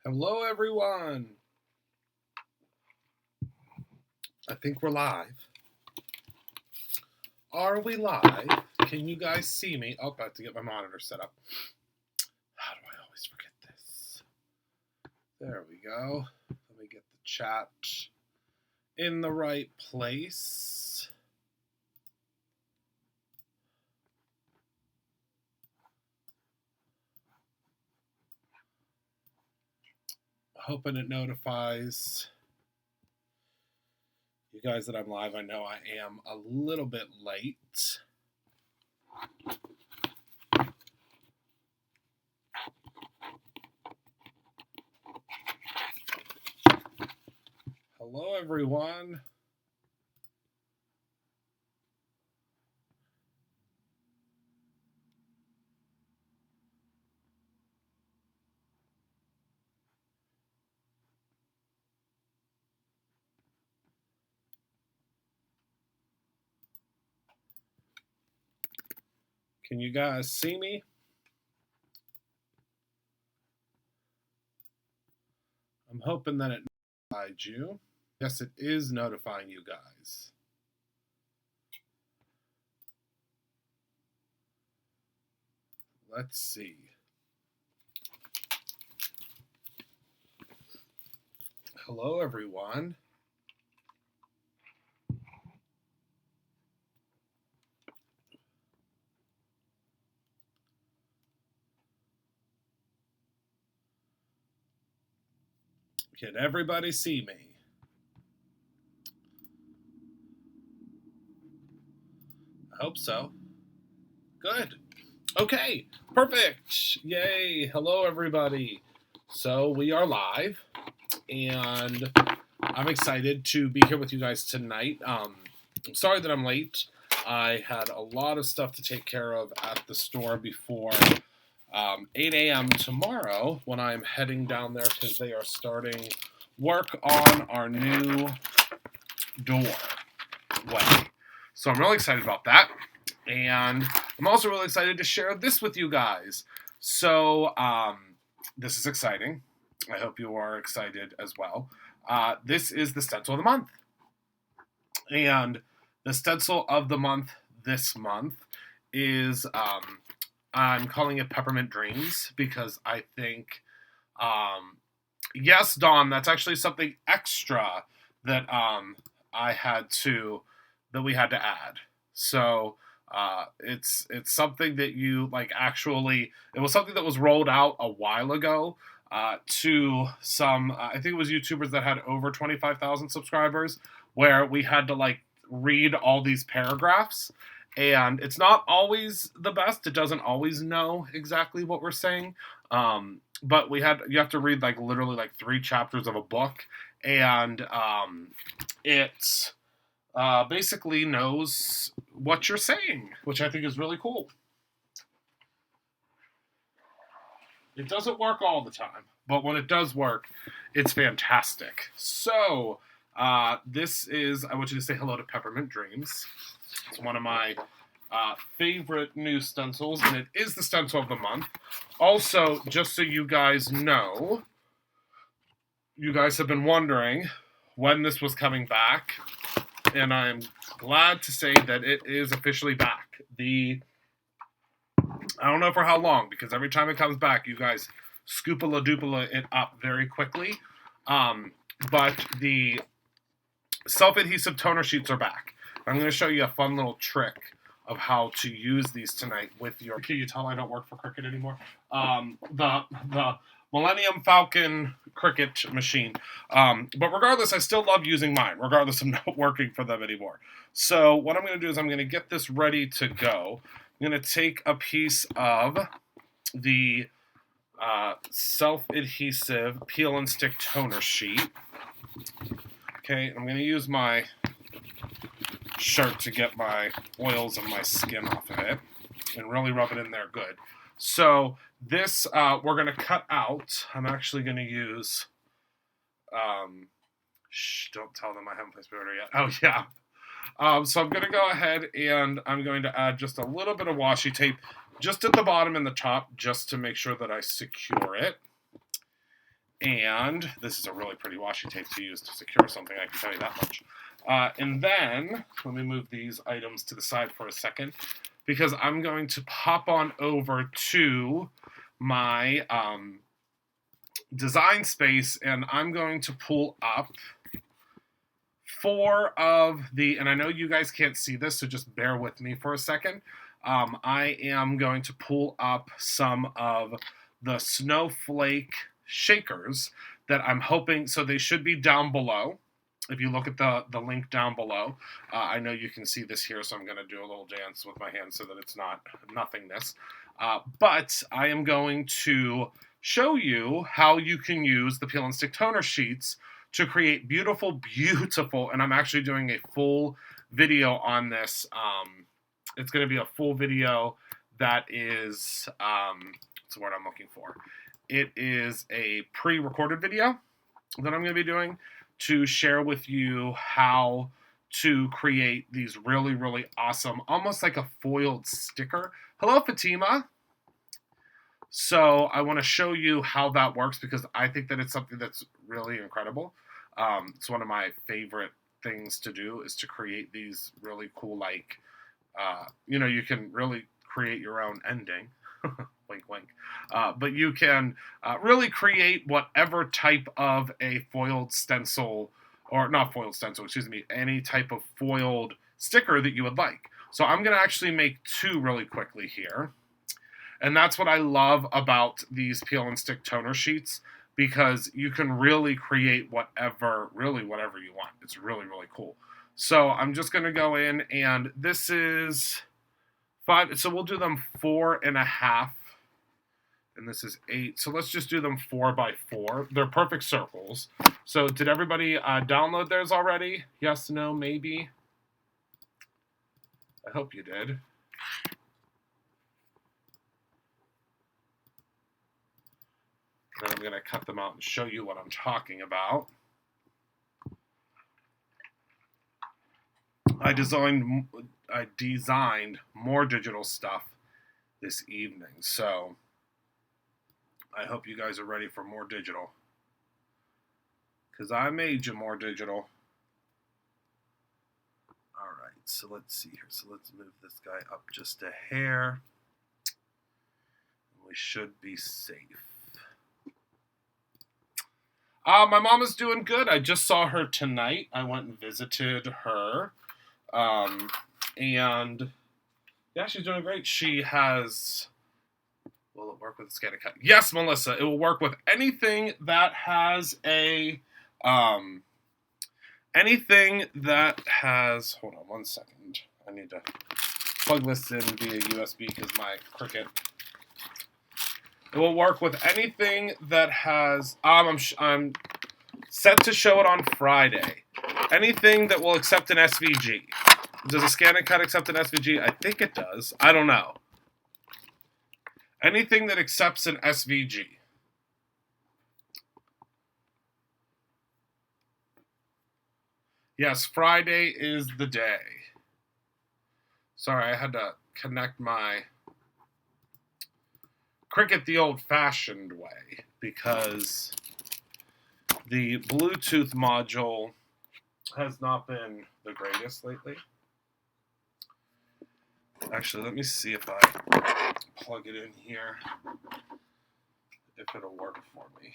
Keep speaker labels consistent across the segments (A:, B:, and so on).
A: Hello, everyone. I think we're live. Are we live? Can you guys see me? Oh, I have to get my monitor set up. How do I always forget this? There we go. Let me get the chat in the right place. Hoping it notifies you guys that I'm live. I know I am a little bit late. Hello, everyone. Can you guys see me? I'm hoping that it notified you. Yes, it is notifying you guys. Let's see. Hello, everyone. Can everybody see me? I hope so. Good. Okay, perfect. Yay. Hello, everybody. So we are live, and I'm excited to be here with you guys tonight. I'm sorry that I'm late. I had a lot of stuff to take care of at the store before 8 a.m. tomorrow when I'm heading down there because they are starting work on our new doorway. So I'm really excited about that. And I'm also really excited to share this with you guys. So this is exciting. I hope you are excited as well. This is the stencil of the month. And the stencil of the month this month is, I'm calling it Peppermint Dreams because I think, yes, Dawn, that's actually something extra that we had to add. So it's something that you it was something that was rolled out a while ago to some, I think it was YouTubers that had over 25,000 subscribers, where we had to read all these paragraphs. And it's not always the best. It doesn't always know exactly what we're saying. But you have to read literally 3 chapters of a book, and it basically knows what you're saying, which I think is really cool. It doesn't work all the time, but when it does work, it's fantastic. So this is, I want you to say hello to Peppermint Dreams. It's one of my favorite new stencils, and it is the stencil of the month. Also, just so you guys know, you guys have been wondering when this was coming back, and I'm glad to say that it is officially back. I don't know for how long, because every time it comes back, you guys scoopala-doopala it up very quickly. But the self-adhesive toner sheets are back. I'm going to show you a fun little trick of how to use these tonight with your... Can you tell I don't work for Cricut anymore? The Millennium Falcon Cricut machine. But regardless, I still love using mine, regardless of not working for them anymore. So what I'm going to do is I'm going to get this ready to go. I'm going to take a piece of the self-adhesive peel and stick toner sheet. Okay, I'm going to use my shirt to get my oils and my skin off of it and really rub it in there good. So this we're going to cut out. I'm actually going to use don't tell them I haven't placed my order yet. Oh yeah. So I'm going to go ahead and I'm going to add just a little bit of washi tape just at the bottom and the top, just to make sure that I secure it. And this is a really pretty washi tape to use to secure something, I can tell you that much. And then, let me move these items to the side for a second, because I'm going to pop on over to my design space, and I'm going to pull up 4 of the, and I know you guys can't see this, so just bear with me for a second. I am going to pull up some of the snowflake shakers that I'm hoping, so they should be down below. If you look at the link down below, I know you can see this here, so I'm going to do a little dance with my hands so that it's not nothingness. But I am going to show you how you can use the peel and stick toner sheets to create beautiful, and I'm actually doing a full video on this. It's going to be a full video that is, what's the word I'm looking for? It is a pre-recorded video that I'm going to be doing to share with you how to create these really, really awesome, almost like a foiled sticker. Hello, Fatima. So I want to show you how that works because I think that it's something that's really incredible. It's one of my favorite things to do is to create these really cool, like, you can really create your own ending. Wink, wink. But you can really create whatever type of a foiled stencil, or not foiled stencil, excuse me, any type of foiled sticker that you would like. So I'm going to actually make 2 really quickly here. And that's what I love about these peel and stick toner sheets, because you can really create whatever you want. It's really, really cool. So I'm just going to go in, and this is 5, so we'll do them 4.5, and this is 8. So let's just do them 4 by 4. They're perfect circles. So did everybody download theirs already? Yes, no, maybe? I hope you did. Then I'm going to cut them out and show you what I'm talking about. I designed more digital stuff this evening, so I hope you guys are ready for more digital, because I made you more digital. All right, so let's see here. So let's move this guy up just a hair. We should be safe. My mom is doing good. I just saw her tonight. I went and visited her. And yeah, she's doing great. She has, will it work with scan and cut? Yes, Melissa, it will work with anything that has a, anything that has, hold on one second. I need to plug this in via USB because my Cricut. It will work with anything that has, I'm set to show it on Friday. Anything that will accept an SVG. Does a scan and cut accept an SVG? I think it does. I don't know. Anything that accepts an SVG. Yes, Friday is the day. Sorry, I had to connect my Cricut the old-fashioned way because the Bluetooth module has not been the greatest lately. Actually, let me see if I plug it in here, if it'll work for me.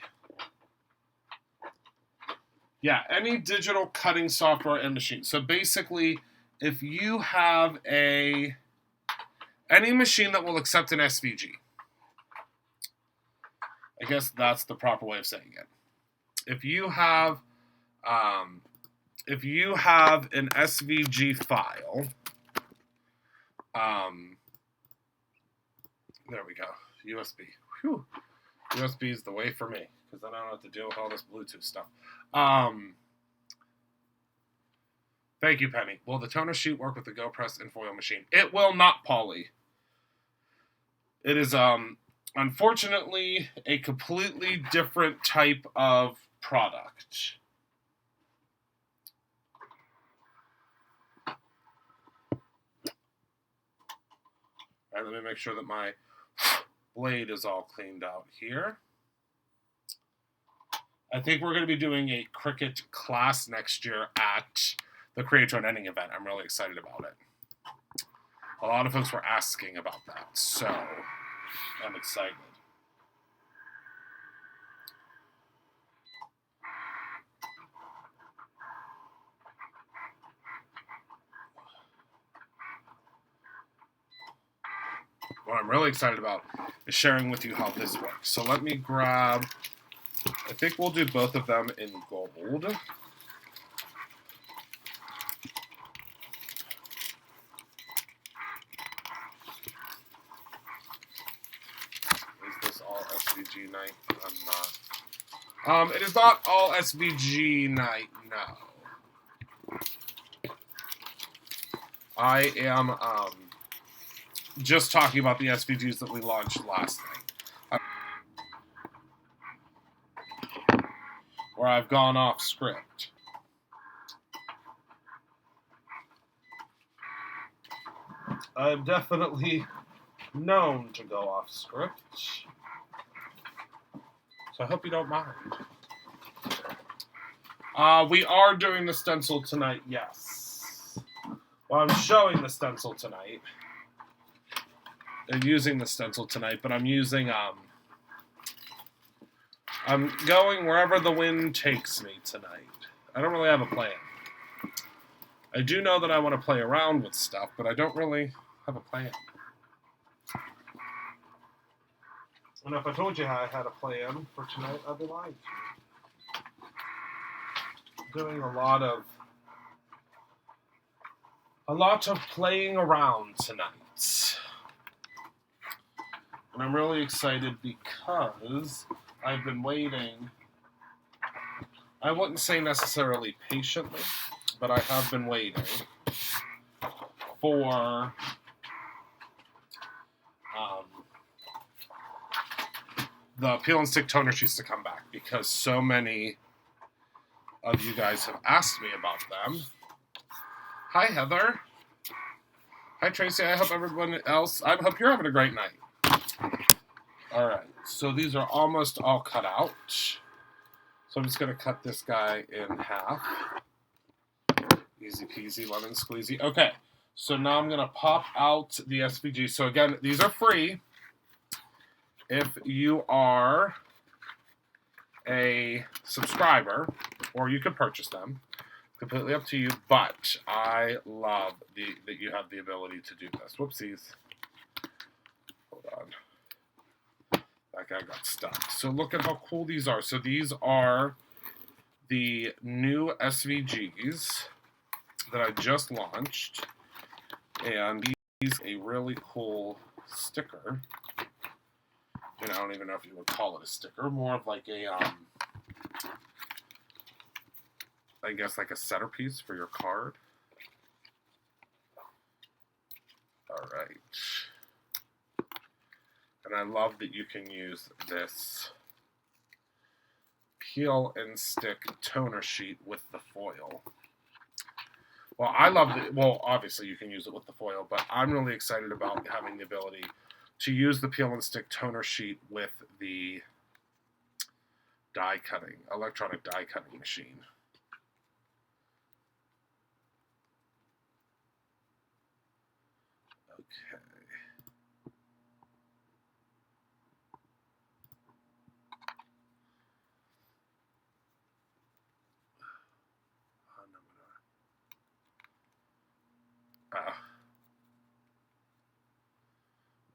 A: Yeah, any digital cutting software and machine. So basically, if you have any machine that will accept an SVG, I guess that's the proper way of saying it. If you have an SVG file, there we go, USB. Whew. USB is the way for me, because then I don't have to deal with all this Bluetooth stuff. Thank you, Penny. Will the toner sheet work with the GoPress and foil machine? It will not, Polly. It is, unfortunately, a completely different type of product. All right, let me make sure that my blade is all cleaned out here. I think we're going to be doing a cricket class next year at the Create to Ending event. I'm really excited about it. A lot of folks were asking about that, so I'm excited. What I'm really excited about is sharing with you how this works. So let me grab, I think we'll do both of them in gold. Is this all SVG night? I'm not. It is not all SVG night, no. I am, just talking about the SVGs that we launched last night. Where I've gone off script. I'm definitely known to go off script. So I hope you don't mind. We are doing the stencil tonight, yes. Well, I'm showing the stencil tonight. I'm using the stencil tonight, but I'm using, I'm going wherever the wind takes me tonight. I don't really have a plan. I do know that I want to play around with stuff, but I don't really have a plan. And if I told you how I had a plan for tonight, I'd be lying to you. Doing a lot of playing around tonight. And I'm really excited because I've been waiting. I wouldn't say necessarily patiently, but I have been waiting for the Peel and Stick toner sheets to come back because so many of you guys have asked me about them. Hi, Heather. Hi, Tracy. I hope everyone else, I hope you're having a great night. All right, so these are almost all cut out. So I'm just going to cut this guy in half. Easy peasy, lemon squeezy. Okay, so now I'm going to pop out the SVG. So again, these are free if you are a subscriber, or you can purchase them. Completely up to you, but I love that you have the ability to do this. Whoopsies. Hold on. That guy got stuck. So look at how cool these are. So these are the new SVGs that I just launched. And these a really cool sticker. And I don't even know if you would call it a sticker. More of like a, I guess like a centerpiece for your card. All right. And I love that you can use this Peel and Stick toner sheet with the foil. Well, I love it. Well, obviously you can use it with the foil, but I'm really excited about having the ability to use the Peel and Stick toner sheet with the electronic die cutting machine. Okay.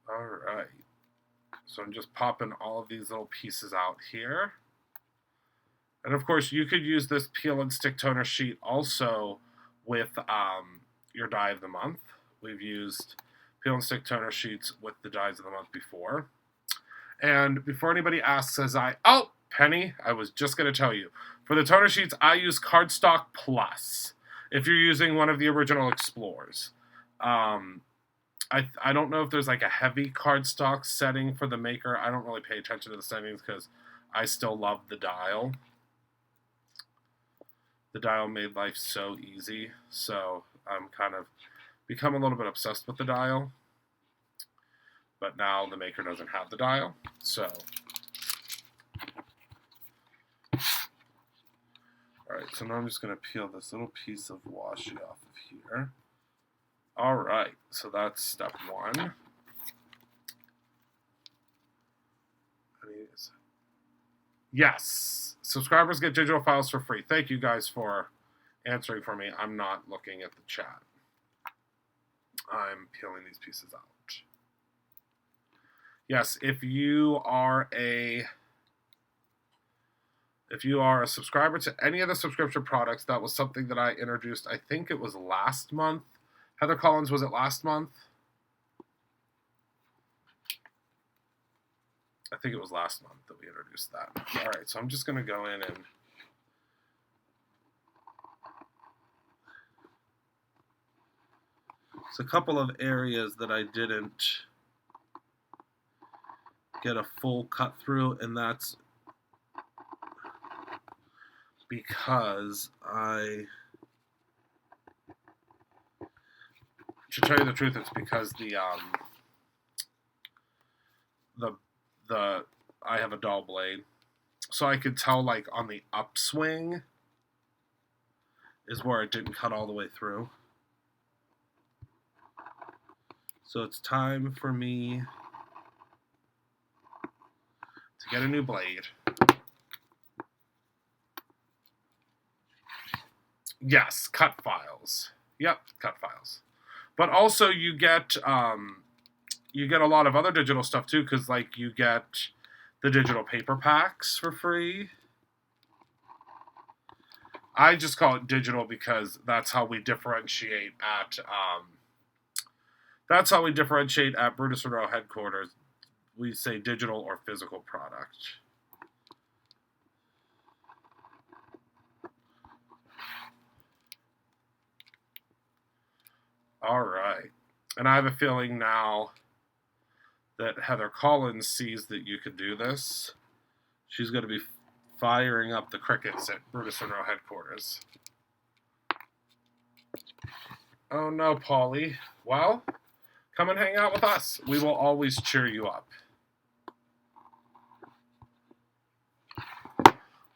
A: All right. So I'm just popping all of these little pieces out here. And of course, you could use this Peel and Stick toner sheet also with your die of the month. We've used Peel and Stick toner sheets with the dies of the month before. And before anybody asks, oh, Penny, I was just going to tell you. For the toner sheets, I use Cardstock Plus if you're using one of the original Explorers. I don't know if there's like a heavy cardstock setting for the maker. I don't really pay attention to the settings because I still love the dial. The dial made life so easy, so I'm kind of become a little bit obsessed with the dial. But now the maker doesn't have the dial, so Alright, so now I'm just going to peel this little piece of washi off of here. Alright, so that's step one. Yes, subscribers get digital files for free. Thank you guys for answering for me. I'm not looking at the chat. I'm peeling these pieces out. Yes, if you are a subscriber to any of the subscription products, that was something that I introduced. I think it was last month. Heather Collins, was it last month? I think it was last month that we introduced that. All right, so I'm just going to go in and there's a couple of areas that I didn't get a full cut through, and that's because to tell you the truth, it's because I have a dull blade, so I could tell like on the upswing is where it didn't cut all the way through. So it's time for me to get a new blade. Yes, cut files. Yep, cut files. But also you get a lot of other digital stuff too, because like you get the digital paper packs for free. I just call it digital because that's how we differentiate at Brutus Monroe headquarters. We say digital or physical product. All right. And I have a feeling now that Heather Collins sees that you could do this. She's going to be firing up the crickets at Brutus Monroe headquarters. Oh no, Polly. Well, come and hang out with us. We will always cheer you up.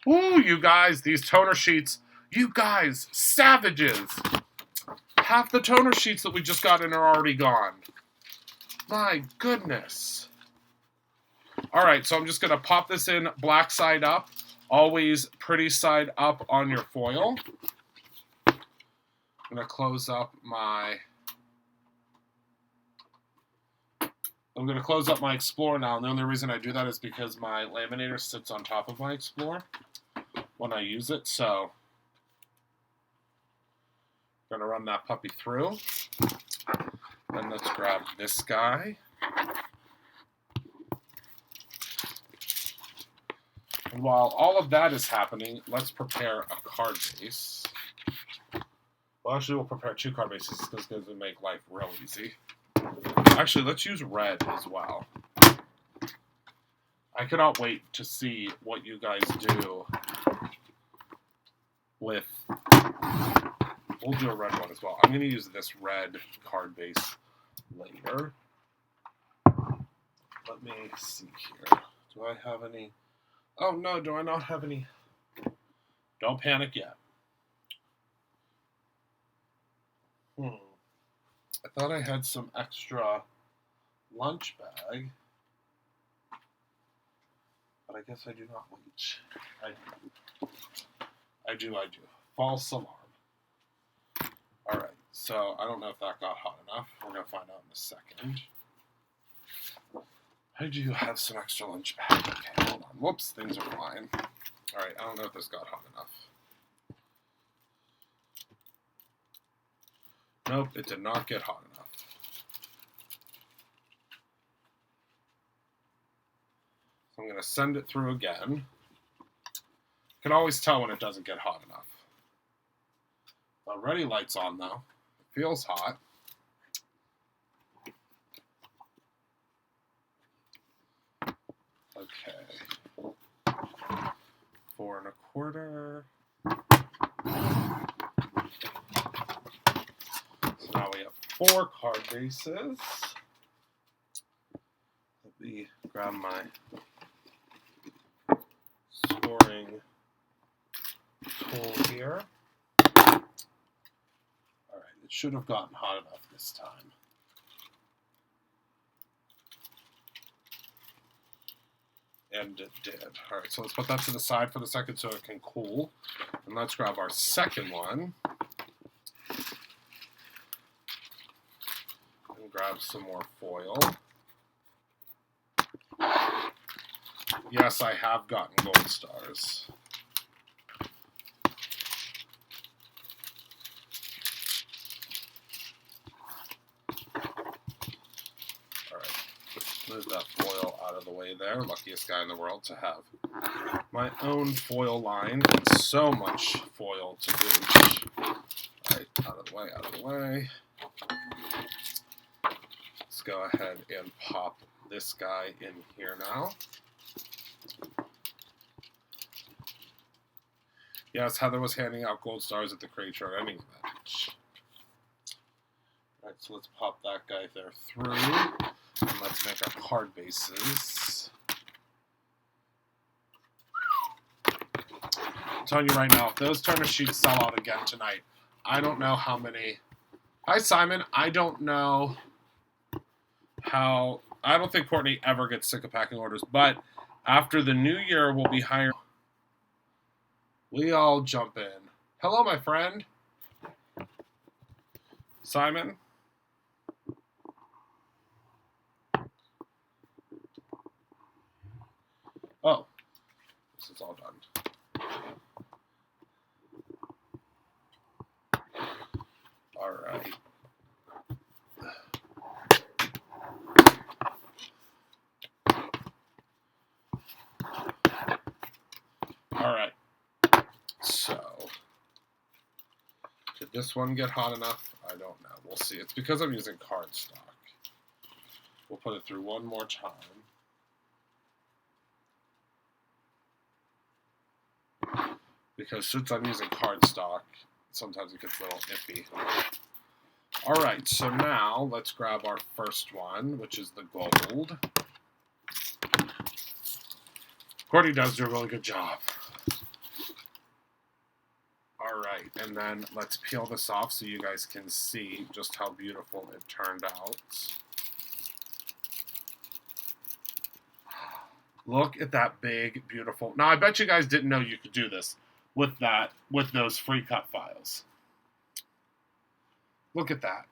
A: Ooh, you guys, these toner sheets. You guys, savages. Half the toner sheets that we just got in are already gone. My goodness. All right, so I'm just going to pop this in black side up. Always pretty side up on your foil. I'm going to close up my Explorer now. And the only reason I do that is because my laminator sits on top of my Explorer when I use it. So I'm going to run that puppy through. Then let's grab this guy. And while all of that is happening, let's prepare a card base. Well, actually, we'll prepare 2 card bases because it's going to make life real easy. Actually, let's use red as well. I cannot wait to see what you guys do with... We'll do a red one as well. I'm going to use this red card base later. Let me see here. Do I have any... Oh, no, do I not have any? Don't panic yet. I thought I had some extra lunch bag. But I guess I do not. Wait. I do. False alarm. All right, so I don't know if that got hot enough. We're going to find out in a second. I do have some extra lunch bag. Okay, hold on. Whoops, things are flying. All right, I don't know if this got hot enough. Nope, it did not get hot enough. So I'm going to send it through again. You can always tell when it doesn't get hot enough. Already lights on though. It feels hot. Okay. 4 1/4. So now we have 4 card bases. Let me grab my scoring cool here. Alright, it should have gotten hot enough this time. And it did. Alright, so let's put that to the side for the second so it can cool. And let's grab our second one. And grab some more foil. Yes, I have gotten gold stars. Move that foil out of the way there. Luckiest guy in the world to have my own foil line. And so much foil to boot. Alright, out of the way, out of the way. Let's go ahead and pop this guy in here now. Yes, Heather was handing out gold stars at the crate chart ending match. Alright, so let's pop that guy there through. And let's make our card bases. I'm telling you right now, if those turner sheets sell out again tonight, I don't know how many. Hi, Simon. I don't know how. I don't think Courtney ever gets sick of packing orders, but after the new year, we'll be hiring. We all jump in. Hello, my friend. Simon. Oh, this is all done. All right. All right. So, did this one get hot enough? I don't know. We'll see. It's because I'm using cardstock. We'll put it through one more time. Because since I'm using cardstock, sometimes it gets a little iffy. Alright, so now let's grab our first one, which is the gold. Courtney does do a really good job. Alright, and then let's peel this off so you guys can see just how beautiful it turned out. Look at that big, beautiful... Now, I bet you guys didn't know you could do this with those free cut files. Look at that.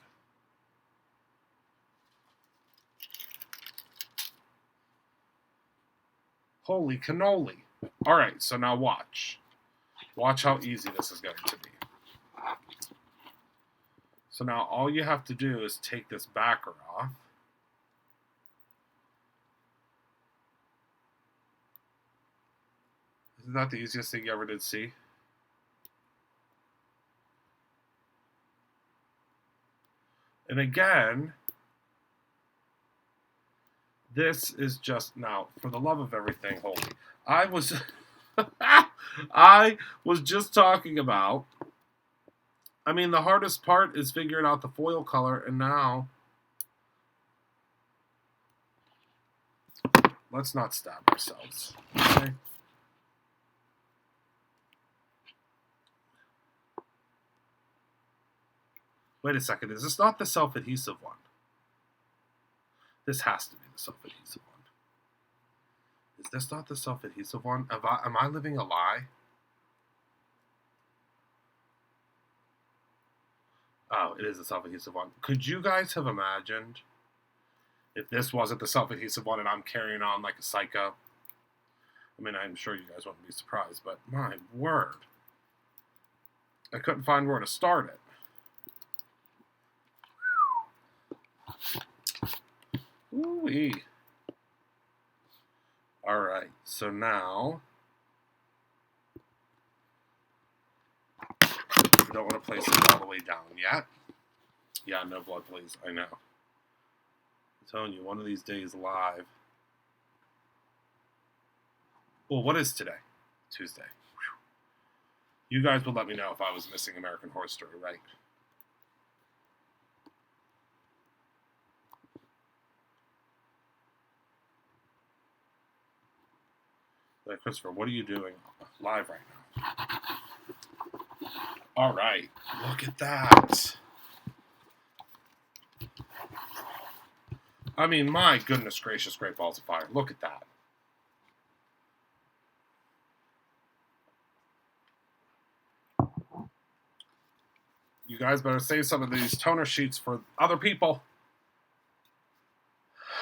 A: Holy cannoli. All right, so now watch. Watch how easy this is going to be. So now all you have to do is take this backer off. Isn't that the easiest thing you ever did see? And again, this is just, now, for the love of everything holy, I was just talking about, I mean, the hardest part is figuring out the foil color, and now, let's not stab ourselves, okay? Wait a second, is this not the self-adhesive one? This has to be the self-adhesive one. Is this not the self-adhesive one? Am I living a lie? Oh, it is the self-adhesive one. Could you guys have imagined if this wasn't the self-adhesive one and I'm carrying on like a psycho? I mean, I'm sure you guys wouldn't be surprised, but my word. I couldn't find where to start it. Ooh-wee. All right, so now you don't want to place it all the way down yet. Yeah, no blood, please. I know. I'm telling you, one of these days live. Well, what is today? Tuesday. Whew. You guys would let me know if I was missing American Horror Story, right? Christopher, what are you doing live right now? All right, look at that. I mean, my goodness gracious, great balls of fire. Look at that. You guys better save some of these toner sheets for other people.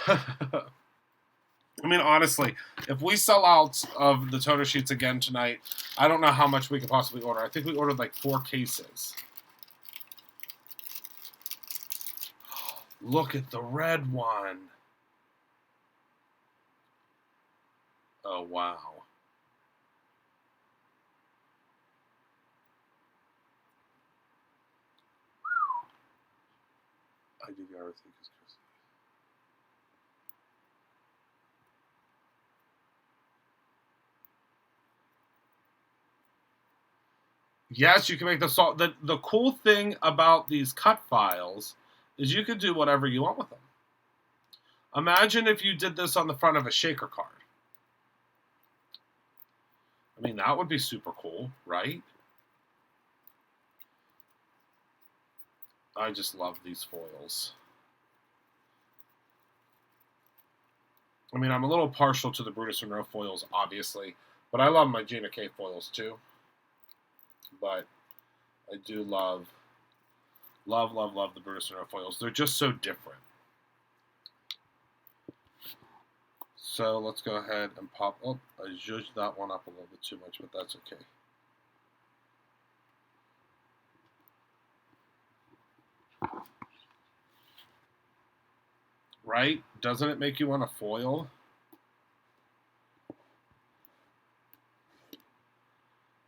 A: I mean, honestly, if we sell out of the toner sheets again tonight, I don't know how much we could possibly order. I think we ordered like 4 cases. Look at the red one. Oh, wow. I do everything because Chris. Yes, you can make the salt. The cool thing about these cut files is you can do whatever you want with them. Imagine if you did this on the front of a shaker card. I mean, that would be super cool, right? I just love these foils. I mean, I'm a little partial to the Brutus Monroe foils, obviously, but I love my Gina K foils too. But I do love the Brutus Monroe foils. They're just so different. So let's go ahead and pop. Oh, I zhuzhed that one up a little bit too much, but that's okay. Right? Doesn't it make you want to foil?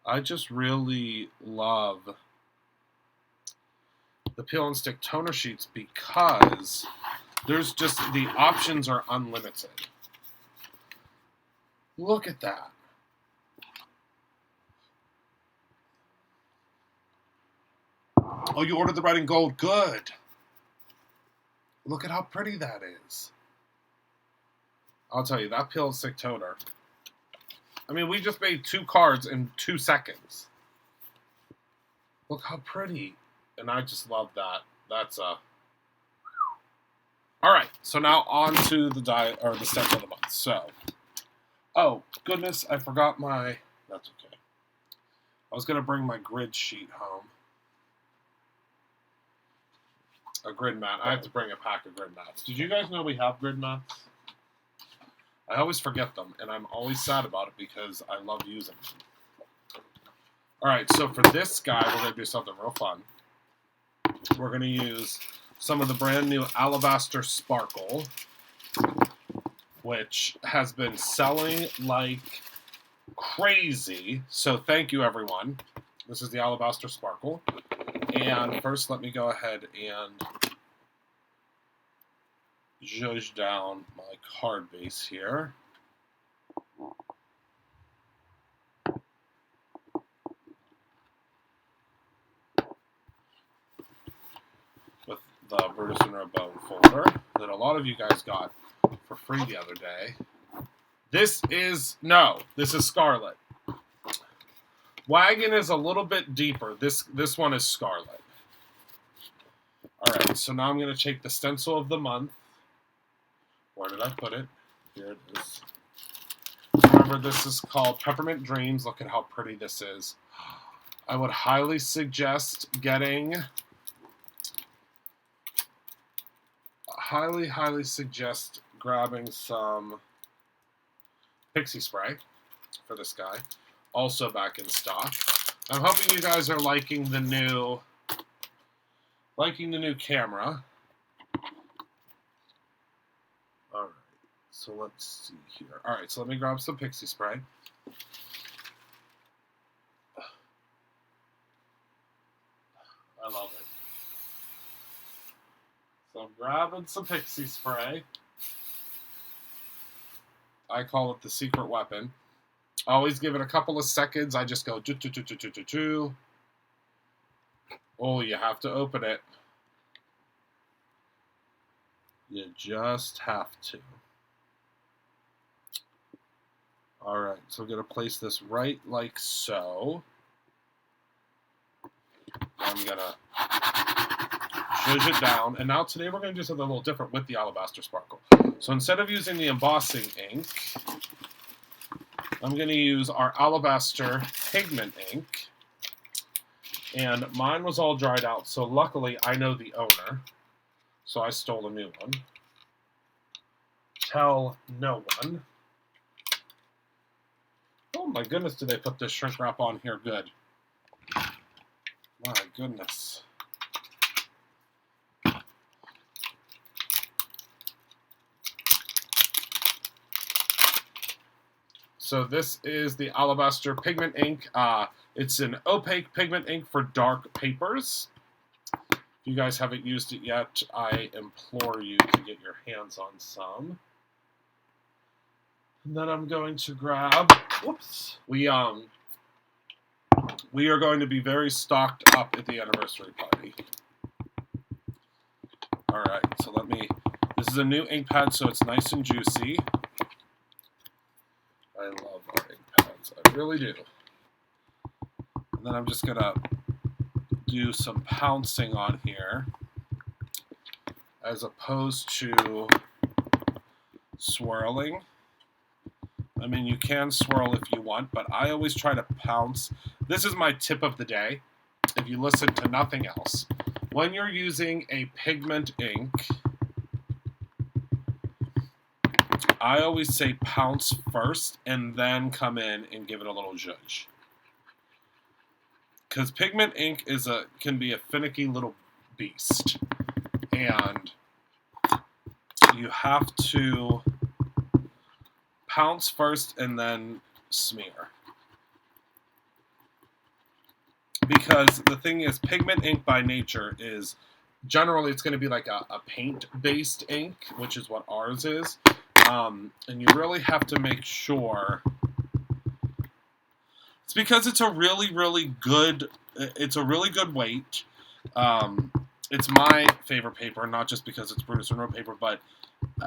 A: I just really love the peel and stick toner sheets because there's just, the options are unlimited. Look at that. Oh, you ordered the red and gold. Good. Look at how pretty that is. I'll tell you, that peel and stick toner. I mean, we just made 2 cards in 2 seconds. Look how pretty. And I just love that. That's a... Alright, so now on to the diet, or the step of the month. So, oh, goodness, I forgot my... That's okay. I was going to bring my grid sheet home. A grid mat. I have to bring a pack of grid mats. Did you guys know we have grid mats? I always forget them, and I'm always sad about it because I love using them. Alright, so for this guy, we're going to do something real fun. We're going to use some of the brand new Alabaster Sparkle, which has been selling like crazy. So thank you, everyone. This is the Alabaster Sparkle. And first, let me go ahead and zhuzh down my card base here. With the Brutus Monroe Bone folder that a lot of you guys got for free the other day. This is Scarlet. Wagon is a little bit deeper. This one is Scarlet. Alright, so now I'm going to take the stencil of the month. Where did I put it? Here it is. Remember, this is called Peppermint Dreams. Look at how pretty this is. I would highly suggest getting... Highly suggest grabbing some Pixie Spray for this guy. Also back in stock. I'm hoping you guys are liking the new camera. Alright, so let's see here. Alright, so let me grab some Pixie Spray. I love it. So I'm grabbing some Pixie Spray. I call it the secret weapon. I always give it a couple of seconds. I just go do. Oh, you have to open it. You just have to. Alright, so I'm going to place this right like so. I'm going to zhuzh it down. And now today we're going to do something a little different with the Alabaster Sparkle. So instead of using the embossing ink, I'm going to use our Alabaster Pigment ink. And mine was all dried out, so luckily I know the owner. So I stole a new one. Tell no one. Oh my goodness, did they put this shrink wrap on here good. My goodness. So this is the Alabaster Pigment ink. It's an opaque pigment ink for dark papers. If you guys haven't used it yet, I implore you to get your hands on some. And then I'm going to grab, whoops, we are going to be very stocked up at the anniversary party. All right, so this is a new ink pad, so it's nice and juicy. I love our ink pads, I really do. And then I'm just gonna do some pouncing on here as opposed to swirling. I mean, you can swirl if you want, but I always try to pounce. This is my tip of the day, if you listen to nothing else. When you're using a pigment ink, I always say pounce first and then come in and give it a little zhuzh. Because pigment ink can be a finicky little beast. And you have to pounce first and then smear. Because the thing is, pigment ink by nature is, generally it's going to be like a paint-based ink, which is what ours is. And you really have to make sure. It's because it's a really, really good weight. It's my favorite paper, not just because it's Brutus Monroe paper, but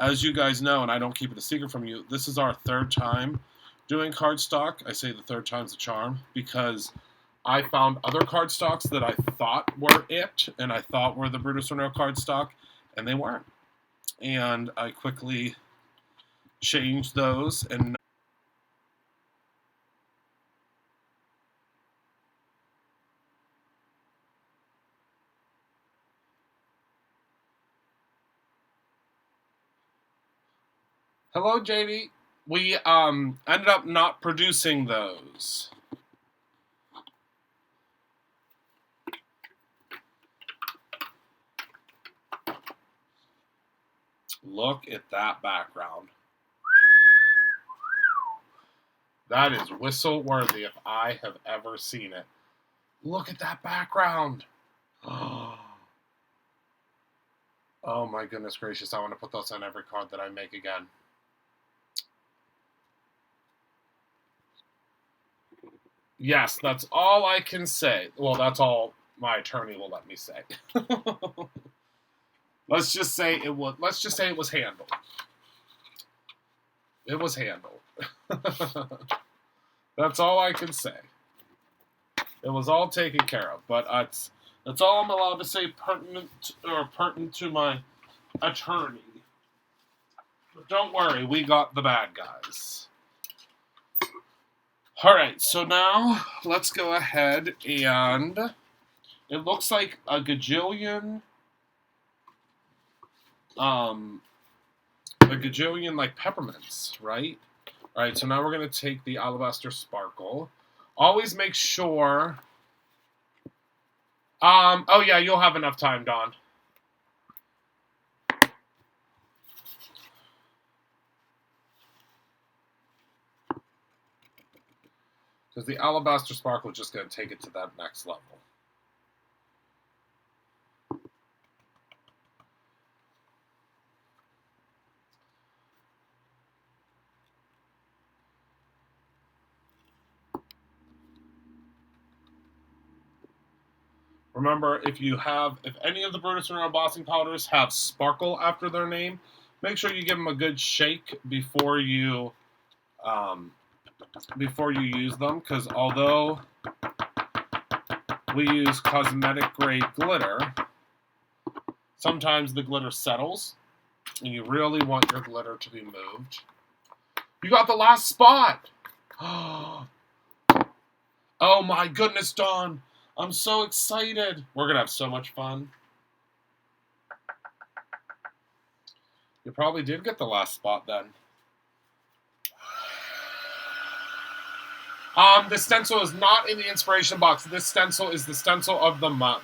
A: as you guys know, and I don't keep it a secret from you, this is our third time doing cardstock. I say the third time's the charm, because I found other cardstocks that I thought were it, and I thought were the Brutus Monroe cardstock, and they weren't. And I quickly changed those, and hello, JD. We ended up not producing those. Look at that background. That is whistle worthy if I have ever seen it. Look at that background. Oh my goodness gracious. I want to put those on every card that I make again. Yes, that's all I can say. Well, that's all my attorney will let me say. Let's just say it was handled. It was handled. That's all I can say. It was all taken care of, but that's all I'm allowed to say pertinent to my attorney. But don't worry, we got the bad guys. Alright, so now let's go ahead and it looks like a gajillion like peppermints, right? Alright, so now we're going to take the Alabaster Sparkle. Always make sure oh yeah, you'll have enough time, Dawn. Because the Alabaster Sparkle is just going to take it to that next level. Remember, if any of the Brutus Monroe embossing powders have sparkle after their name, make sure you give them a good shake before you use them, because although we use cosmetic grade glitter. Sometimes the glitter settles, and you really want your glitter to be moved. You got the last spot! Oh my goodness, Dawn! I'm so excited! We're gonna have so much fun. You probably did get the last spot then. The stencil is not in the inspiration box. This stencil is the stencil of the month.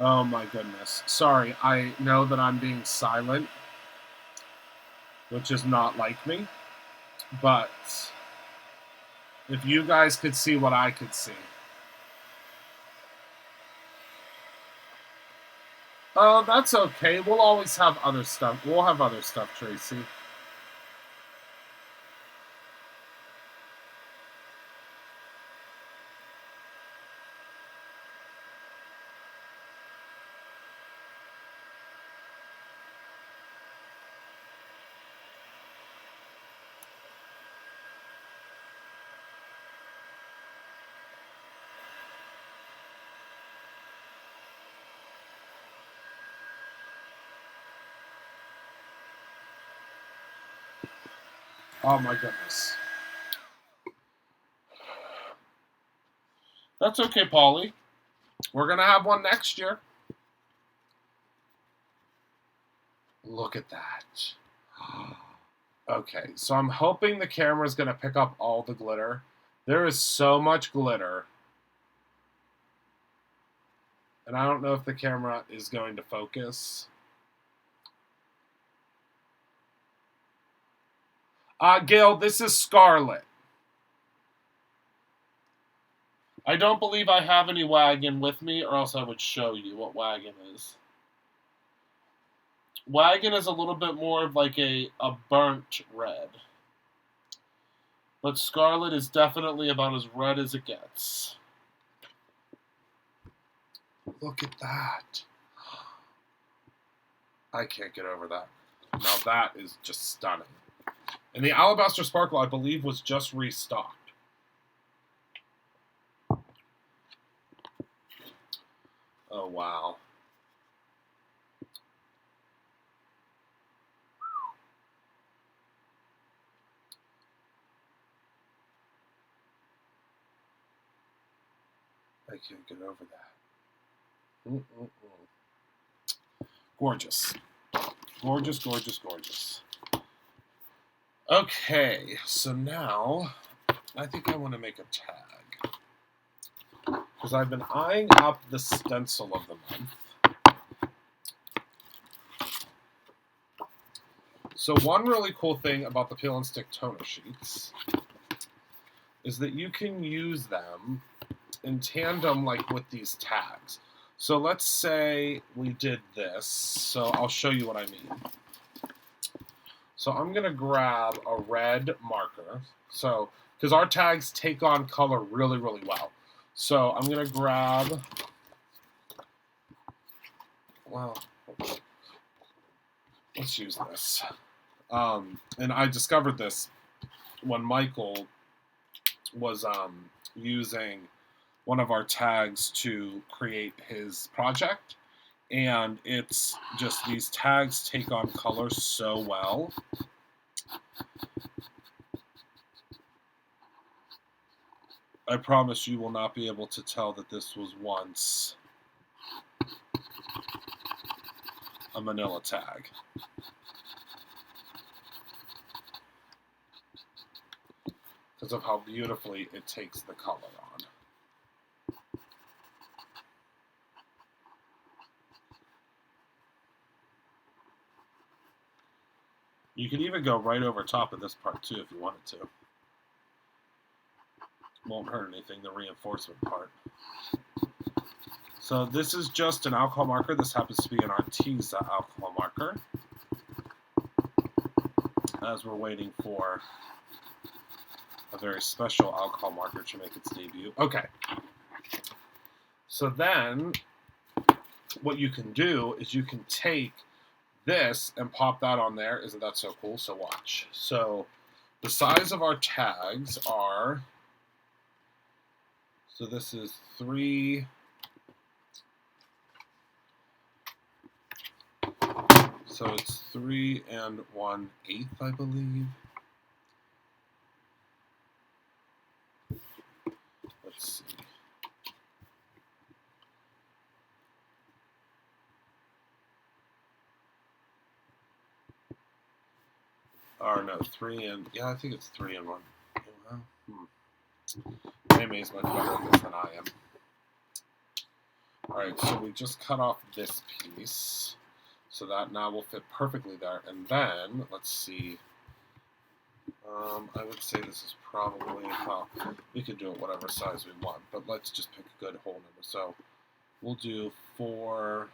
A: Oh my goodness. Sorry, I know that I'm being silent, which is not like me, but if you guys could see what I could see. Oh, that's okay. We'll always have other stuff. We'll have other stuff, Tracy. Oh my goodness. That's okay, Polly. We're going to have one next year. Look at that. Okay, so I'm hoping the camera's going to pick up all the glitter. There is so much glitter. And I don't know if the camera is going to focus. Gail, this is Scarlet. I don't believe I have any wagon with me, or else I would show you what wagon is. Wagon is a little bit more of like a burnt red. But Scarlet is definitely about as red as it gets. Look at that. I can't get over that. Now that is just stunning. And the Alabaster Sparkle, I believe, was just restocked. Oh, wow. I can't get over that. Gorgeous. Gorgeous, gorgeous, gorgeous. Okay, so now I think I want to make a tag. Because I've been eyeing up the stencil of the month. So one really cool thing about the Peel and Stick toner sheets is that you can use them in tandem like with these tags. So let's say we did this. So I'll show you what I mean. So I'm going to grab a red marker. So, because our tags take on color really, really well. So I'm going to grab, well, let's use this. And I discovered this when Michael was using one of our tags to create his project. And it's just, these tags take on color so well. I promise you will not be able to tell that this was once a manila tag. Because of how beautifully it takes the color on. You could even go right over top of this part too if you wanted to. Won't hurt anything, the reinforcement part. So this is just an alcohol marker. This happens to be an Arteza alcohol marker. As we're waiting for a very special alcohol marker to make its debut. Okay. So then, what you can do is you can take this and pop that on there. Isn't that so cool? So watch. So the size of our tags are, so this is 3, so it's 3 1/8, I believe. Let's see. Or no, 3 and, yeah, I think it's 3 1. Amy's much better at this than I am. Alright, so we just cut off this piece. So that now will fit perfectly there. And then, let's see. I would say this is probably, well, we could do it whatever size we want, but let's just pick a good whole number. So we'll do 4,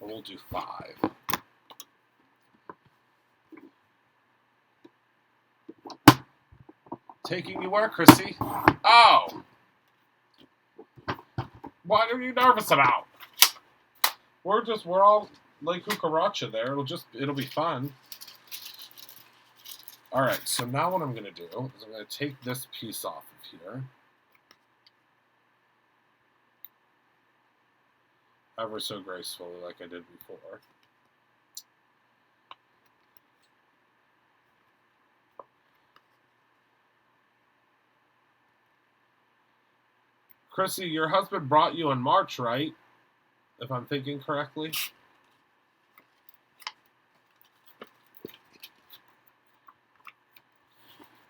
A: or we'll do 5. Taking you where, Chrissy? Oh! What are you nervous about? We're all like cucaracha there. It'll be fun. Alright, so now what I'm going to do is I'm going to take this piece off of here. Ever so gracefully like I did before. Chrissy, your husband brought you in March, right? If I'm thinking correctly.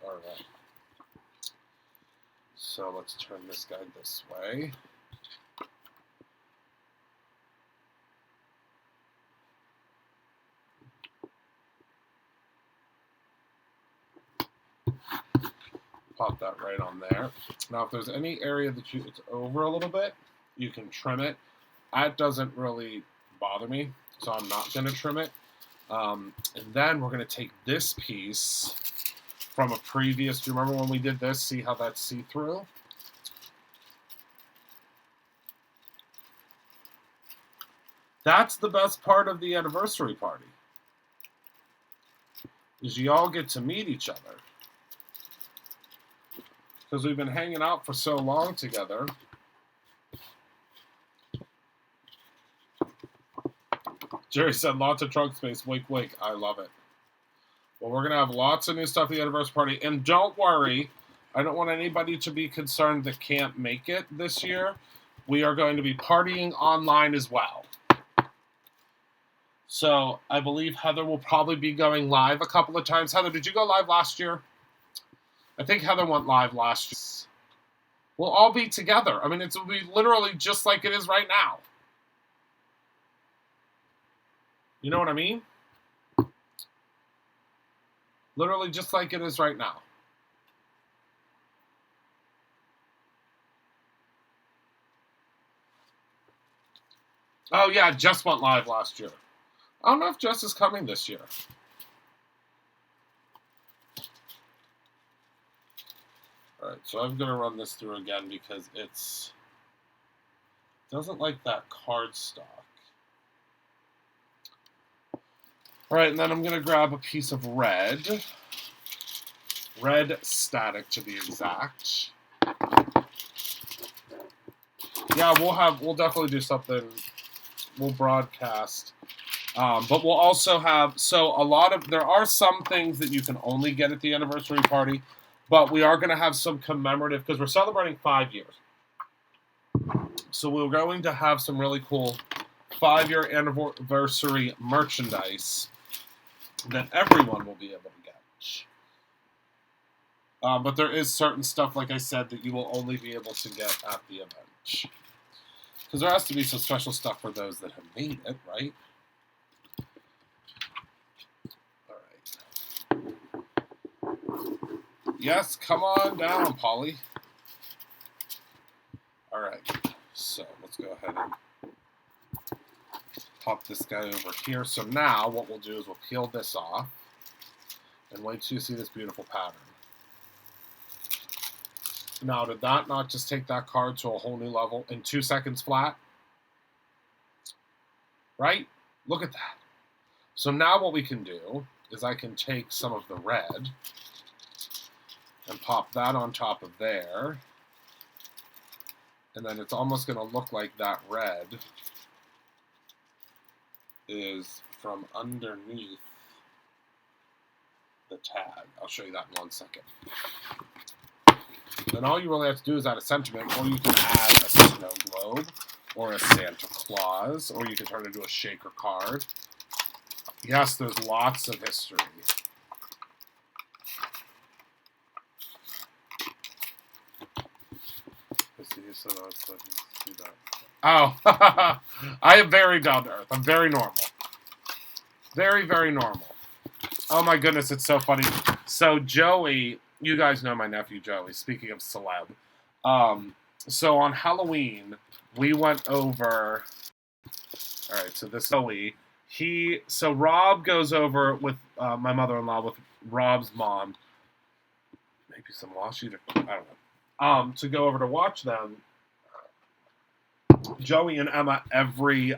A: All right. So let's turn this guy this way. Pop that right on there. Now, if there's any area that it's over a little bit, you can trim it. That doesn't really bother me, so I'm not going to trim it. And then we're going to take this piece from a previous, do you remember when we did this? See how that's see-through? That's the best part of the anniversary party, is you all get to meet each other. Because we've been hanging out for so long together. Jerry said lots of trunk space. Wake, wake. I love it. Well, we're going to have lots of new stuff at the anniversary party. And don't worry, I don't want anybody to be concerned that can't make it this year. We are going to be partying online as well. So I believe Heather will probably be going live a couple of times. Heather, did you go live last year? I think Heather went live last year. We'll all be together. I mean, it'll be literally just like it is right now. You know what I mean? Literally just like it is right now. Oh, yeah, Jess went live last year. I don't know if Jess is coming this year. All right, so I'm going to run this through again because it doesn't like that cardstock. All right, and then I'm going to grab a piece of red static to be exact. Yeah, we'll definitely do something. We'll broadcast. But we'll also have, there are some things that you can only get at the anniversary party, but we are going to have some commemorative, because we're celebrating 5 years. So we're going to have some really cool 5-year anniversary merchandise that everyone will be able to get. But there is certain stuff, like I said, that you will only be able to get at the event. Because there has to be some special stuff for those that have made it, right? Yes, come on down, Polly. All right, so let's go ahead and pop this guy over here. So now what we'll do is we'll peel this off and wait till you see this beautiful pattern. Now, did that not just take that card to a whole new level in 2 seconds flat? Right? Look at that. So now what we can do is I can take some of the red and pop that on top of there. And then it's almost going to look like that red is from underneath the tag. I'll show you that in 1 second. Then all you really have to do is add a sentiment, or you can add a snow globe, or a Santa Claus, or you can turn it into a shaker card. Yes, there's lots of history. Oh, I am very down to earth. I'm very normal. Very, very normal. Oh my goodness, it's so funny. So Joey, you guys know my nephew Joey, speaking of celeb. So on Halloween, we went over... Alright, so this Joey, so Rob goes over with my mother-in-law, with Rob's mom. Maybe some washi, I don't know. To go over to watch them. Joey and Emma every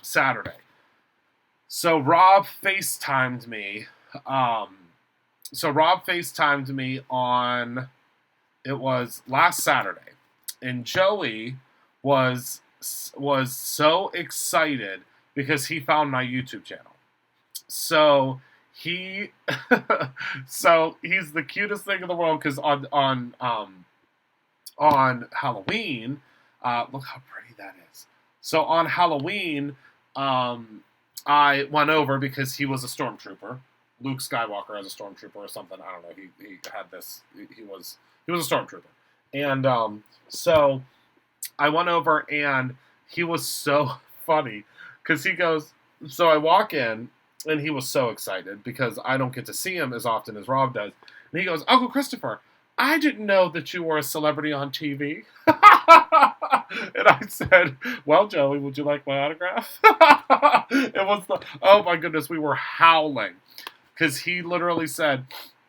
A: Saturday. So Rob FaceTimed me. On, it was last Saturday, and Joey was so excited because he found my YouTube channel. So he's the cutest thing in the world, because on Halloween, look how pretty that is. So on Halloween, I went over because he was a stormtrooper. Luke Skywalker as a stormtrooper or something. I don't know. He had this. He was a stormtrooper, and so I went over, and he was so funny because he goes. So I walk in, and he was so excited because I don't get to see him as often as Rob does. And he goes, "Uncle Christopher, I didn't know that you were a celebrity on TV." And I said, "Well, Joey, would you like my autograph?" It was oh my goodness, we were howling. Because he literally said,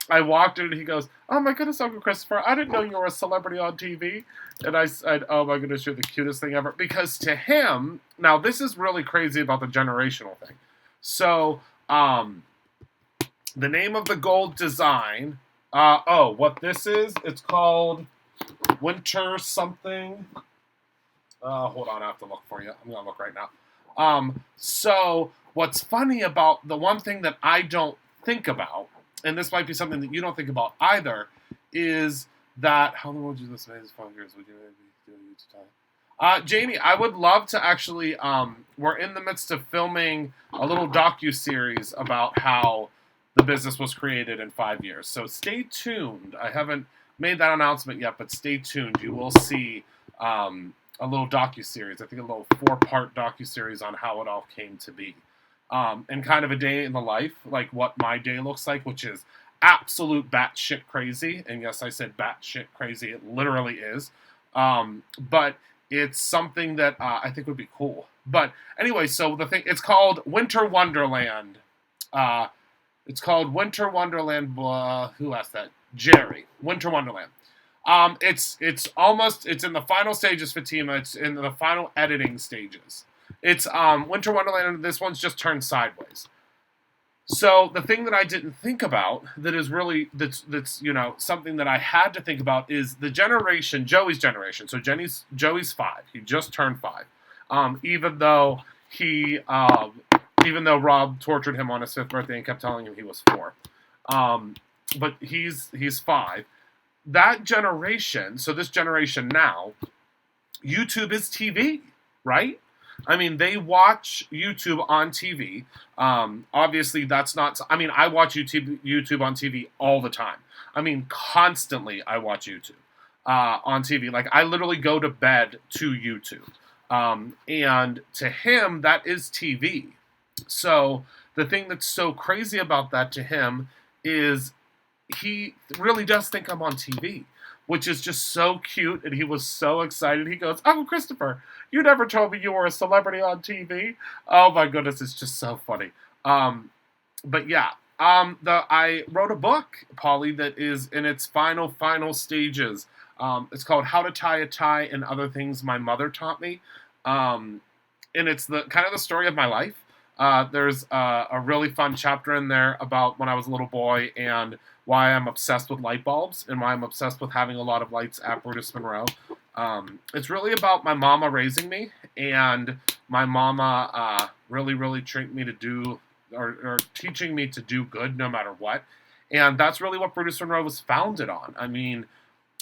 A: I walked in and he goes, "Oh my goodness, Uncle Christopher, I didn't know you were a celebrity on TV." And I said, "Oh my goodness, you're the cutest thing ever." Because to him, now this is really crazy about the generational thing. So, the name of the gold design, what this is, it's called Winter something. Hold on, I have to look for you. I'm going to look right now. So, what's funny about the one thing that I don't think about, and this might be something that you don't think about either, is that, how long would you this make? 5 years. Would you maybe do time? Jamie, I would love to actually, we're in the midst of filming a little docu-series about how the business was created in 5 years. So stay tuned. I haven't made that announcement yet, but stay tuned. You will see a little docu-series. I think a little 4-part docu-series on how it all came to be. And kind of a day in the life, like what my day looks like, which is absolute batshit crazy. And yes, I said batshit crazy. It literally is. But it's something that I think would be cool. But anyway, so the thing, it's called Winter Wonderland. It's called Winter Wonderland. Who asked that? Jerry. Winter Wonderland. It's in the final stages, Fatima. It's in the final editing stages. It's Winter Wonderland, and this one's just turned sideways. So the thing that I didn't think about that is really that's something that I had to think about is the generation, Joey's generation. So Joey's 5. He just turned 5. Even though Rob tortured him on his 5th birthday and kept telling him he was 4. But he's 5. That generation, so this generation now, YouTube is TV, right? I mean, they watch YouTube on TV. Obviously, that's not... I mean, I watch YouTube on TV all the time. I mean, constantly I watch YouTube on TV. Like, I literally go to bed to YouTube. And to him, that is TV. So the thing that's so crazy about that to him is he really does think I'm on TV, which is just so cute. And he was so excited. He goes, "Oh, Christopher, you never told me you were a celebrity on TV." Oh my goodness, it's just so funny. But yeah, I wrote a book, Polly, that is in its final stages. It's called "How to Tie a Tie and Other Things My Mother Taught Me," and it's the kind of the story of my life. There's a really fun chapter in there about when I was a little boy and why I'm obsessed with light bulbs and why I'm obsessed with having a lot of lights at Brutus Monroe. It's really about my mama raising me, and my mama really treating me to do or teaching me to do good no matter what. And that's really what Brutus Monroe was founded on. I mean,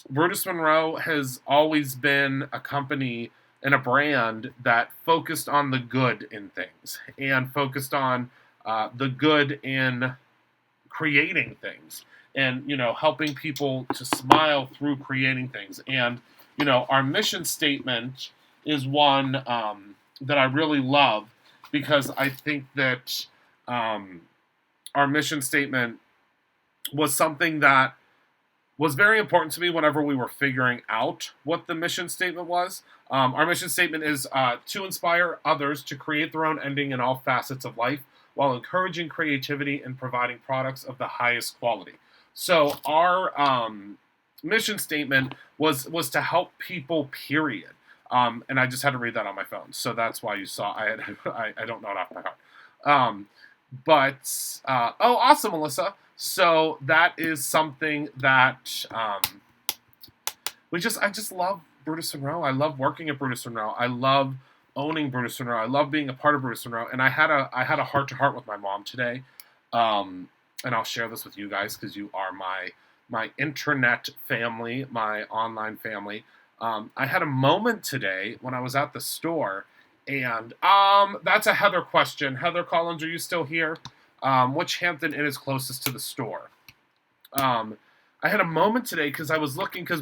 A: Brutus Monroe has always been a company and a brand that focused on the good in things and focused on the good in creating things and, helping people to smile through creating things. And, our mission statement is one that I really love because I think that our mission statement was something that was very important to me whenever we were figuring out what the mission statement was. Our mission statement is to inspire others to create their own ending in all facets of life while encouraging creativity and providing products of the highest quality. So our mission statement was to help people, period. And I just had to read that on my phone. So that's why you saw I don't know it off by heart. Oh, awesome, Melissa. So that is something that I just love Brutus Monroe. I love working at Brutus Monroe. I love owning Brutus Monroe. I love being a part of Brutus Monroe. And I had a heart to heart with my mom today, and I'll share this with you guys because you are my internet family, my online family. I had a moment today when I was at the store, and that's a Heather question. Heather Collins, are you still here? Which Hampton Inn is closest to the store? I had a moment today because I was looking, because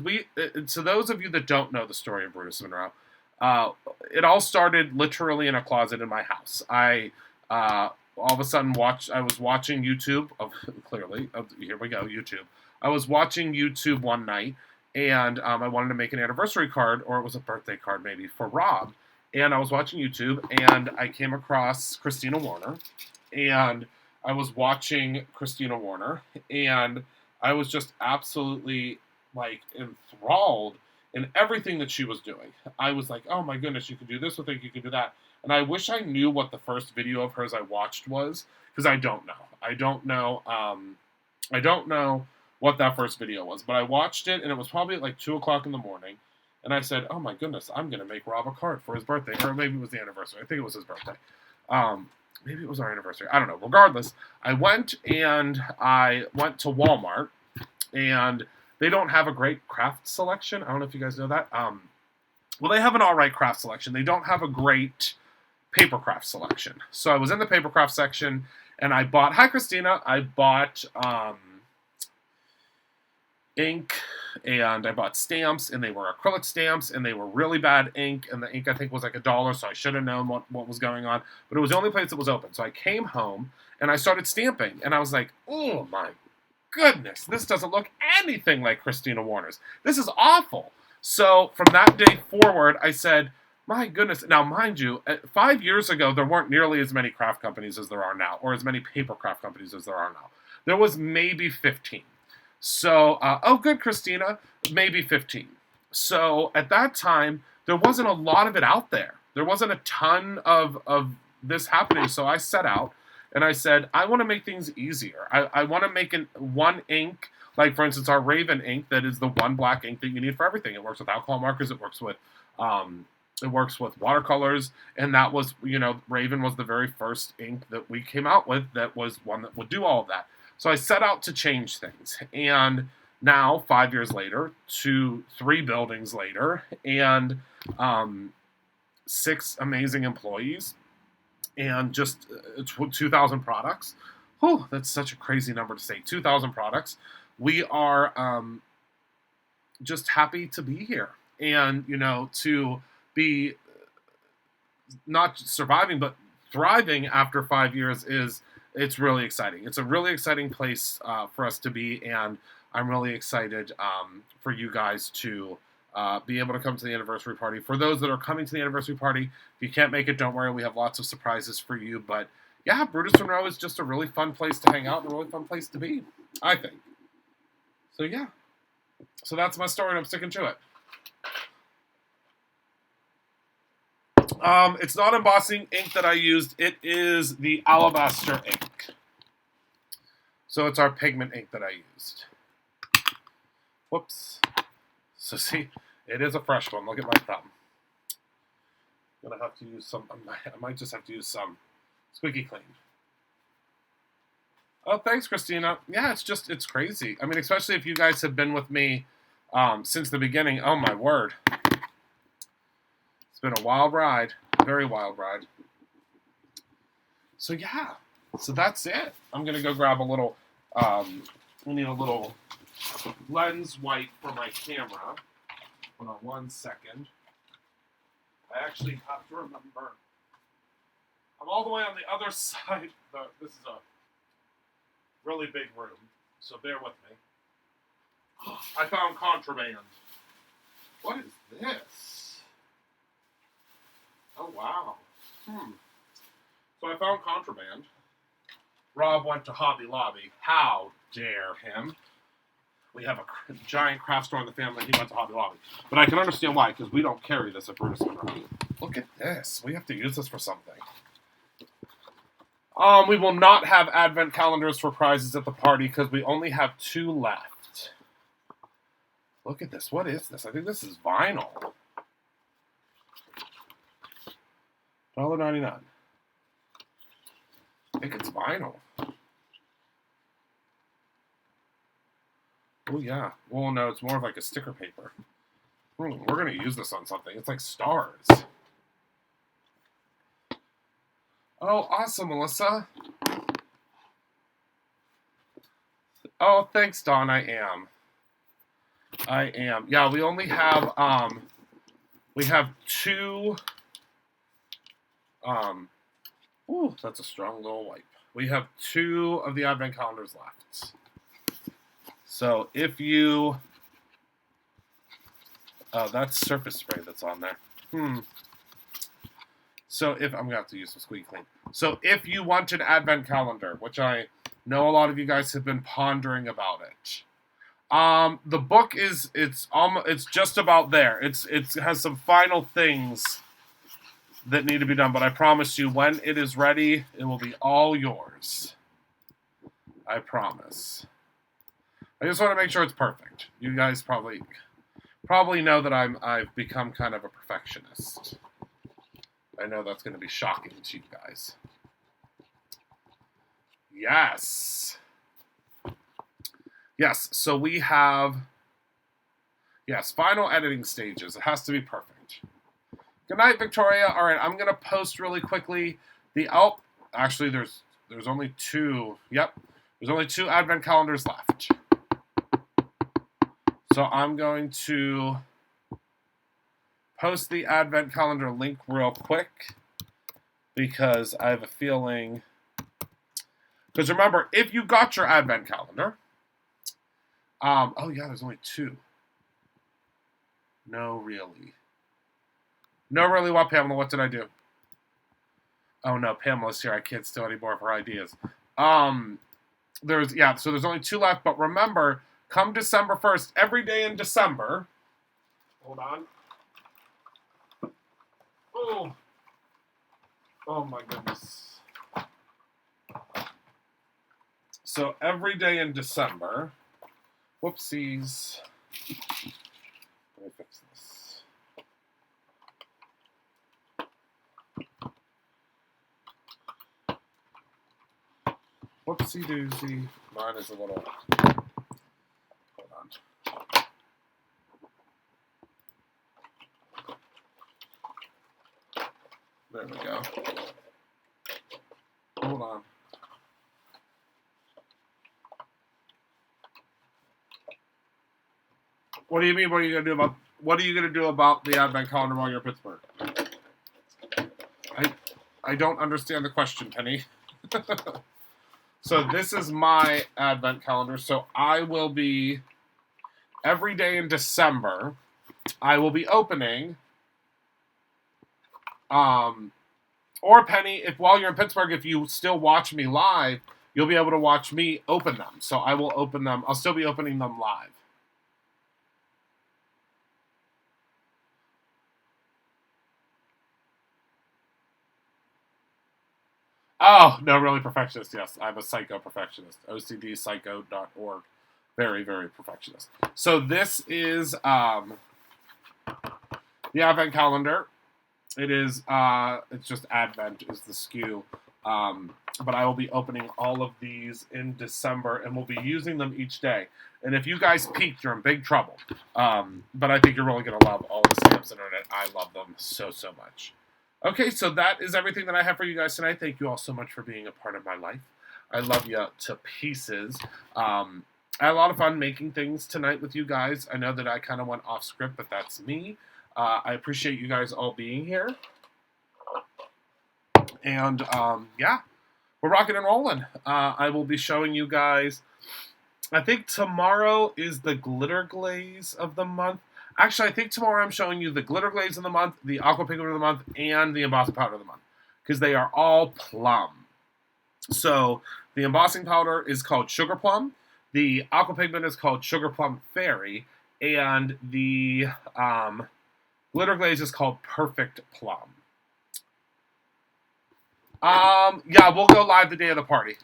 A: so those of you that don't know the story of Brutus Monroe, it all started literally in a closet in my house. I all of a sudden I was watching YouTube, here we go, YouTube. I was watching YouTube one night, and I wanted to make an anniversary card, or it was a birthday card maybe, for Rob. And I was watching YouTube, and I came across Christina Warner, and I was watching Christina Warner, and I was just absolutely, enthralled in everything that she was doing. I was like, oh my goodness, you can do this with it, you can do that. And I wish I knew what the first video of hers I watched was, because I don't know. I don't know what that first video was, but I watched it, and it was probably at 2 o'clock in the morning, and I said, oh my goodness, I'm going to make Rob a card for his birthday, or maybe it was the anniversary. I think it was his birthday. Maybe it was our anniversary. I don't know. Regardless, I went to Walmart, and they don't have a great craft selection. I don't know if you guys know that. Well, they have an all right craft selection. They don't have a great paper craft selection. So I was in the paper craft section, and I bought, hi Christina, I bought ink, and I bought stamps, and they were acrylic stamps, and they were really bad ink, and the ink I think was like $1, so I should have known what was going on, but it was the only place that was open. So I came home, and I started stamping, and I was like, oh my goodness, this doesn't look anything like Christina Warner's. This is awful. So from that day forward, I said, my goodness. Now, mind you, 5 years ago, there weren't nearly as many craft companies as there are now, or as many paper craft companies as there are now. There was maybe 15. So, oh, good, Christina, maybe 15. So at that time, there wasn't a lot of it out there. There wasn't a ton of this happening. So I set out, and I said, I want to make things easier. I want to make one ink, like, for instance, our Raven ink, that is the one black ink that you need for everything. It works with alcohol markers. It works with watercolors. And that was, Raven was the very first ink that we came out with that was one that would do all of that. So I set out to change things, and now 5 years later, 3 buildings later, and 6 amazing employees, and just 2,000 products. Whew, that's such a crazy number to say. 2,000 products. We are just happy to be here, and to be not surviving but thriving after 5 years is it's really exciting. It's a really exciting place for us to be, and I'm really excited for you guys to be able to come to the anniversary party. For those that are coming to the anniversary party, if you can't make it, don't worry. We have lots of surprises for you. But yeah, Brutus Monroe is just a really fun place to hang out and a really fun place to be, I think. So yeah. So that's my story, and I'm sticking to it. It's not embossing ink that I used. It is the Alabaster ink. So it's our pigment ink that I used. Whoops. So see, it is a fresh one. Look at my thumb. I'm going to have to use some, I might just have to use some Squeaky Clean. Oh, thanks, Christina. Yeah, it's crazy. I mean, especially if you guys have been with me since the beginning. Oh, my word. It's been a wild ride. Very wild ride. So, yeah. So, that's it. I'm going to go grab a little, we need a little lens wipe for my camera. Hold on 1 second. I actually have to remember. I'm all the way on the other side. This is a really big room, so bear with me. I found contraband. What is this? Oh, wow. So I found contraband. Rob went to Hobby Lobby. How dare him? We have a giant craft store in the family. He went to Hobby Lobby. But I can understand why, because we don't carry this at Brutus Monroe. Look at this. We have to use this for something. We will not have advent calendars for prizes at the party because we only have 2 left. Look at this. What is this? I think this is vinyl. $1.99. I think it's vinyl. Oh, yeah. Well, no, it's more of like a sticker paper. We're going to use this on something. It's like stars. Oh, awesome, Melissa. Oh, thanks, Dawn. I am. Yeah, we only have, we have 2, ooh, that's a strong little wipe. We have 2 of the advent calendars left. So if you, oh, that's surface spray that's on there. So if, I'm going to have to use some Squeaky Clean. So if you want an advent calendar, which I know a lot of you guys have been pondering about it. The book it's just about there. It has some final things that need to be done, but I promise you when it is ready, it will be all yours. I promise. I just want to make sure it's perfect. You guys probably know that I've become kind of a perfectionist. I know that's going to be shocking to you guys. Yes. Yes, so we have, yes, final editing stages. It has to be perfect. Good night, Victoria. All right, I'm going to post really quickly actually, there's only 2. Yep, there's only 2 advent calendars left. So I'm going to post the advent calendar link real quick because I have a feeling, because remember, if you got your advent calendar, oh yeah, there's only 2. No, really. What, Pamela? What did I do? Oh no, Pamela's here. I can't steal any more of her ideas. So there's only 2 left, but remember, come December 1st, every day in December. Hold on. Oh my goodness. So every day in December, whoopsies. Let me fix this. Whoopsie doozy. Mine is a little, hold on. There we go. Hold on. What do you mean? What are you gonna do about the advent calendar while you're in Pittsburgh? I don't understand the question, Penny. So this is my advent calendar. So I will be, every day in December, I will be opening, or Penny, if while you're in Pittsburgh, if you still watch me live, you'll be able to watch me open them. So I will open them. I'll still be opening them live. Oh, no, really perfectionist, yes. I'm a psycho perfectionist. OCDpsycho.org. Very, very perfectionist. So this is the Advent calendar. It is, it's just Advent is the SKU. But I will be opening all of these in December, and we'll be using them each day. And if you guys peeked, you're in big trouble. But I think you're really going to love all the stamps that are in it. I love them so, so much. Okay, so that is everything that I have for you guys tonight. Thank you all so much for being a part of my life. I love you to pieces. I had a lot of fun making things tonight with you guys. I know that I kind of went off script, but that's me. I appreciate you guys all being here. And, yeah, we're rocking and rolling. I will be showing you guys, I think tomorrow is the glitter glaze of the month. Actually, I think tomorrow I'm showing you the glitter glaze of the month, the aqua pigment of the month, and the embossing powder of the month. Because they are all plum. So, the embossing powder is called Sugar Plum. The aqua pigment is called Sugar Plum Fairy. And the glitter glaze is called Perfect Plum. Yeah, we'll go live the day of the party.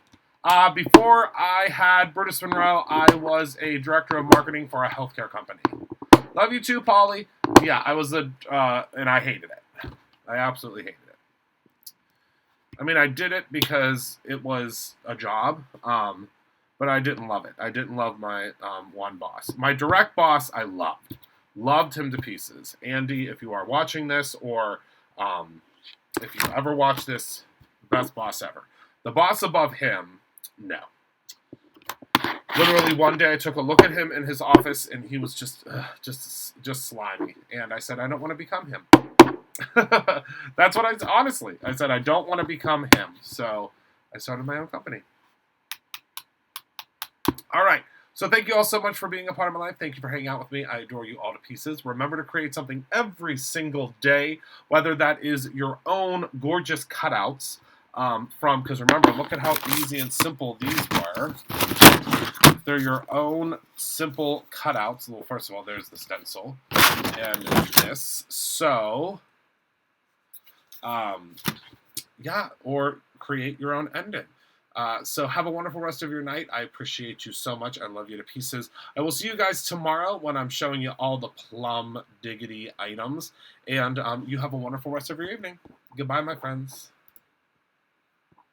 A: Before I had Brutus Monroe, I was a director of marketing for a healthcare company. Love you too, Polly. Yeah, I was and I hated it. I absolutely hated it. I mean, I did it because it was a job, but I didn't love it. I didn't love my one boss. My direct boss, I loved. Loved him to pieces. Andy, if you are watching this, or if you ever watch this, best boss ever. The boss above him, no. Literally one day I took a look at him in his office and he was just slimy. And I said, I don't want to become him. That's what I said, I don't want to become him. So I started my own company. All right. So thank you all so much for being a part of my life. Thank you for hanging out with me. I adore you all to pieces. Remember to create something every single day, whether that is your own gorgeous cutouts because remember, look at how easy and simple these were. They're your own simple cutouts. Well, first of all, there's the stencil and this. So, yeah, or create your own ending. So have a wonderful rest of your night. I appreciate you so much. I love you to pieces. I will see you guys tomorrow when I'm showing you all the plum diggity items. And you have a wonderful rest of your evening. Goodbye, my friends.